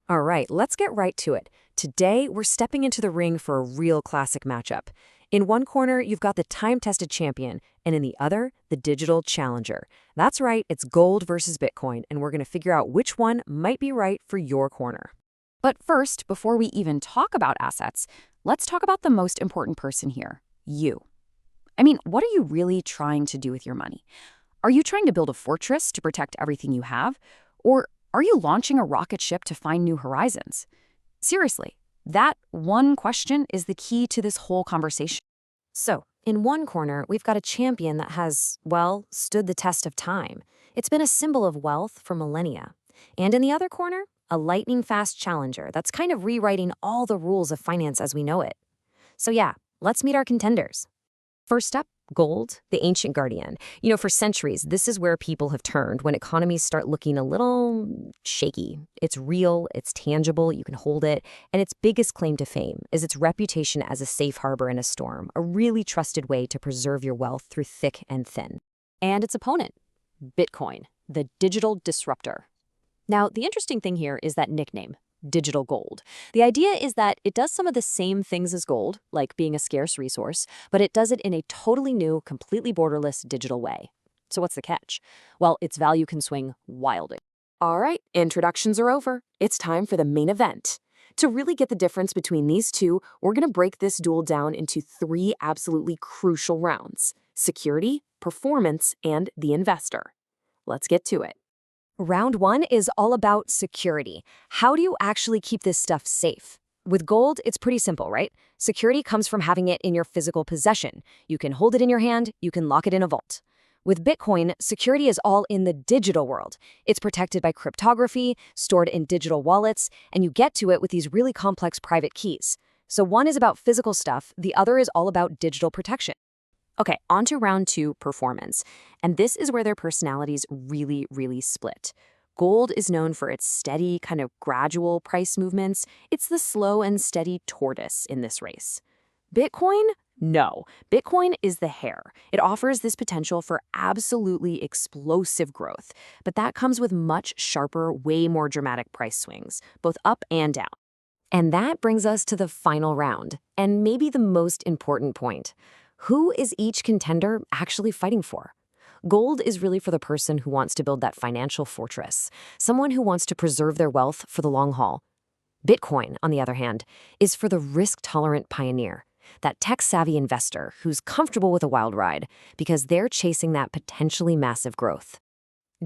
All right, let's get right to it. Today, we're stepping into the ring for a real classic matchup. In one corner, you've got the time-tested champion, and in the other, the digital challenger. That's right, it's gold versus Bitcoin, and we're going to figure out which one might be right for your corner. But first, before we even talk about assets, let's talk about the most important person here, you. I mean, what are you really trying to do with your money? Are you trying to build a fortress to protect everything you have? Or are you launching a rocket ship to find new horizons? Seriously, that one question is the key to this whole conversation. So, in one corner, we've got a champion that has, well, stood the test of time. It's been a symbol of wealth for millennia. And in the other corner, a lightning-fast challenger that's kind of rewriting all the rules of finance as we know it. So yeah, let's meet our contenders. First up, gold, the ancient guardian. For centuries, this is where people have turned when economies start looking a little shaky. It's real, it's tangible, you can hold it, and its biggest claim to fame is its reputation as a safe harbor in a storm, a really trusted way to preserve your wealth through thick and thin. And its opponent, Bitcoin, the digital disruptor. Now, the interesting thing here is that nickname, digital gold. The idea is that it does some of the same things as gold, like being a scarce resource, but it does it in a totally new, completely borderless digital way. So what's the catch? Well, its value can swing wildly. All right, introductions are over. It's time for the main event. To really get the difference between these two, we're going to break this duel down into three absolutely crucial rounds: security, performance, and the investor. Let's get to it. Round one is all about security. How do you actually keep this stuff safe? With gold, it's pretty simple, right? Security comes from having it in your physical possession. You can hold it in your hand, you can lock it in a vault. With Bitcoin, security is all in the digital world. It's protected by cryptography, stored in digital wallets, and you get to it with these really complex private keys. So one is about physical stuff, the other is all about digital protection. Okay, on to round two, performance. And this is where their personalities really split. Gold is known for its steady, kind of gradual price movements. It's the slow and steady tortoise in this race. Bitcoin? No. Bitcoin is the hare. It offers this potential for absolutely explosive growth, but that comes with much sharper, way more dramatic price swings, both up and down. And that brings us to the final round, and maybe the most important point. Who is each contender actually fighting for? Gold is really for the person who wants to build that financial fortress, someone who wants to preserve their wealth for the long haul. Bitcoin, on the other hand, is for the risk-tolerant pioneer, that tech-savvy investor who's comfortable with a wild ride because they're chasing that potentially massive growth.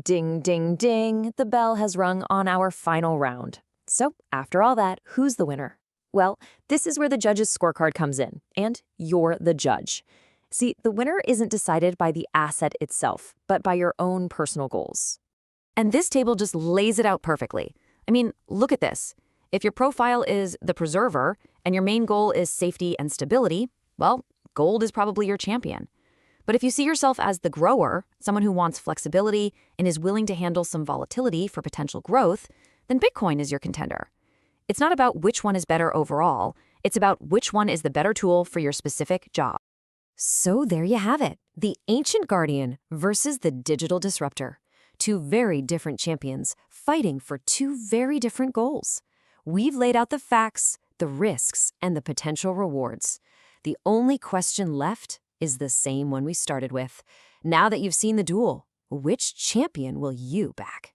Ding, ding, ding, the bell has rung on our final round. So, after all that, who's the winner? Well, this is where the judge's scorecard comes in, and you're the judge. See, the winner isn't decided by the asset itself, but by your own personal goals. And this table just lays it out perfectly. I mean, look at this. If your profile is the preserver, and your main goal is safety and stability, well, gold is probably your champion. But if you see yourself as the grower, someone who wants flexibility and is willing to handle some volatility for potential growth, then Bitcoin is your contender. It's not about which one is better overall, it's about which one is the better tool for your specific job. So there you have it, the ancient guardian versus the digital disruptor. Two very different champions fighting for two very different goals. We've laid out the facts, the risks, and the potential rewards. The only question left is the same one we started with. Now that you've seen the duel, which champion will you back?